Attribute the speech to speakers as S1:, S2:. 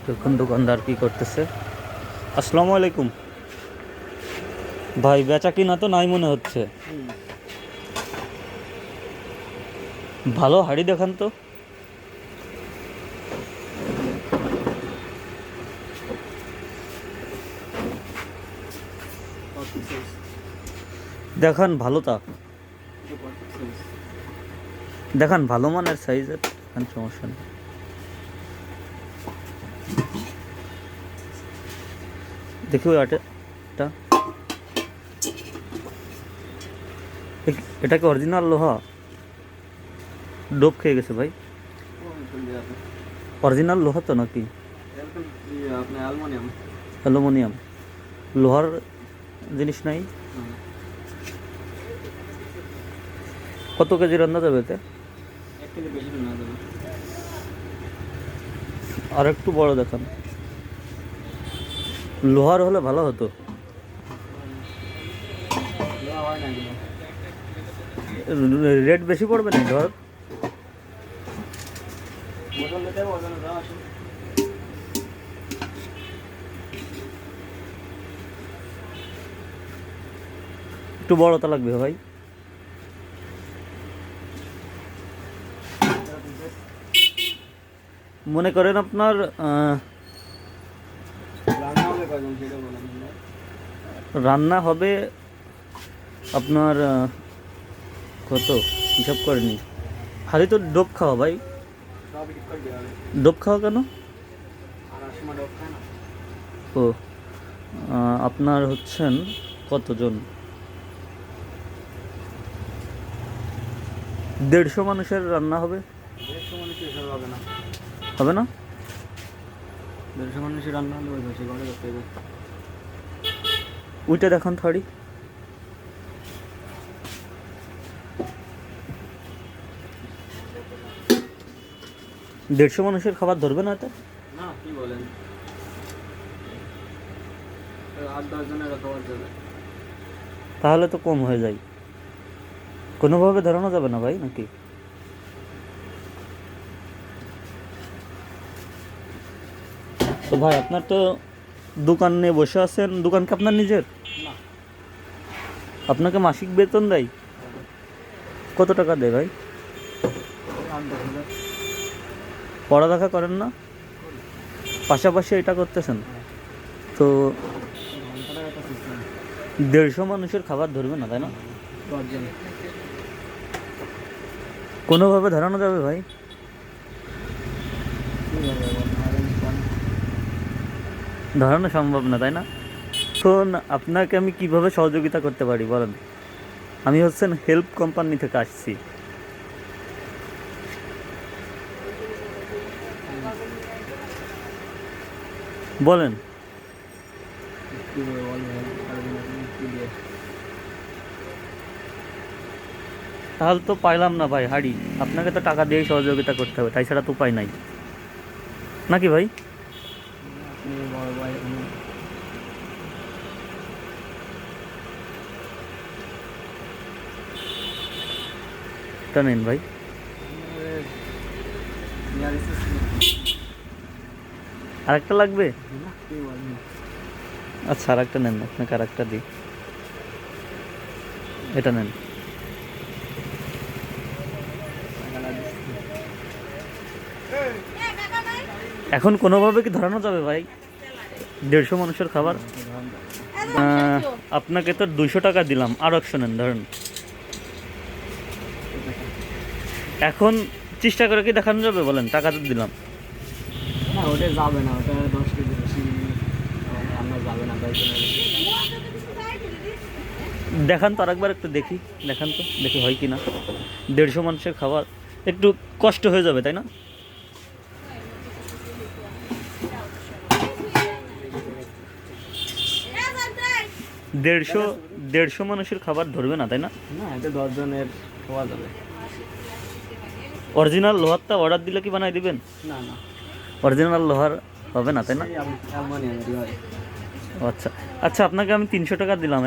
S1: দেখুন দোকানদার কি করতেছে। আসসালামু আলাইকুম ভাই, বেচা কিনা তো নাই মনে হচ্ছে। ভালো হাড়ি দেখান তো। দেখান ভালো তা, দেখান ভালো মানের সাইজের, সমস্যা নেই। দেখি ওই এটা এটা কি অরিজিনাল লোহা? ডোব খেয়ে গেছে ভাই। অরিজিনাল লোহা তো নাকি অ্যালুমিনিয়াম? লোহার জিনিস নাই। কত কেজি রান্না যাবে এতে? আর একটু বড় দেখান। লোহার হলে ভালো হতো। রেট বেশি পড়বে না ধর? একটু বড়টা লাগবে ভাই। মনে করেন আপনার রান্না হবে আপনার কত হিসাব করেনি। খালি তো ডোব খাওয়া ভাই। ডোব খাওয়া কেন? ও আপনার হচ্ছেন কতজন? 150 মানুষের রান্না হবে।
S2: 150 মানুষের হবে না।
S1: হবে না?
S2: 150 মানুষের রান্না হলে ওই ভাষায় ঘরে করতে হবে।
S1: ওইটা দেখান থাড়ি। দেড়শো মানুষের খাবার ধরবে না এটা?
S2: না, কি বলেন, 8-10 জনের খাবার যাবে।
S1: তাহলে তো কম হয়ে যায়। কোনোভাবে ধরানো যাবে না ভাই নাকি? তো ভাই আপনার তো দোকান নিয়ে বসে আছেন, দোকান কি আপনার নিজের?
S2: না।
S1: আপনাকে মাসিক বেতন দেয়? কত টাকা দেয় ভাই?
S2: 8-10 হাজার।
S1: পড়ালেখা করেন না? পাশাপাশি এটা করতেছেন তো 150 মানুষের খাবার ধরবে না তাই না?
S2: 10 জন।
S1: কোনোভাবে ধরানো যাবে ভাই? ধরানো সম্ভব না তাই না? এখন আপনাকে আমি কিভাবে সহযোগিতা করতে পারি বলেন? আমি হচ্ছেন হেল্প কোম্পানি থেকে আসছি। বলেন। তাহলে তো পাইলাম না ভাই হাড়ি। আপনাকে তো টাকা দিয়েই সহযোগিতা করতে হবে, তাই ছাড়া তো উপায় নাই নাকি ভাই? এটা নেন ভাই। আরেকটা লাগবে? আচ্ছা আরেকটা নেন, আপনাকে আরেকটা দিই। এটা নেন। এখন কোনোভাবে কি ধরানো যাবে ভাই? 150 মানুষের খাবার। আপনাকে তো 200 টাকা দিলাম, আরও 100 নেন ধরেন। এখন চেষ্টা করে কি দেখানো যাবে বলেন? টাকা তো দিলাম।
S2: না, ওটা যাবে না, ওটা 10 কেজি বেশি রান্না যাবে না।
S1: দেখান তো আরেকবার, একটু দেখি। দেখান তো দেখি হয় কি না। 150 মানুষের খাবার একটু কষ্ট হয়ে যাবে তাই না? দেড়শো মানুষের খাবার ধরবে না তাই না?
S2: না, এটা 10 জনের খাওয়া যাবে।
S1: অরিজিনাল লোহারটা অর্ডার দিলে কি বানাই দিবেন?
S2: না না,
S1: অরিজিনাল লোহার হবে না তাই না?
S2: অ্যালুমিনিয়ামেরই হয়।
S1: আচ্ছা আচ্ছা, আপনাকে আমি 300 টাকা দিলাম।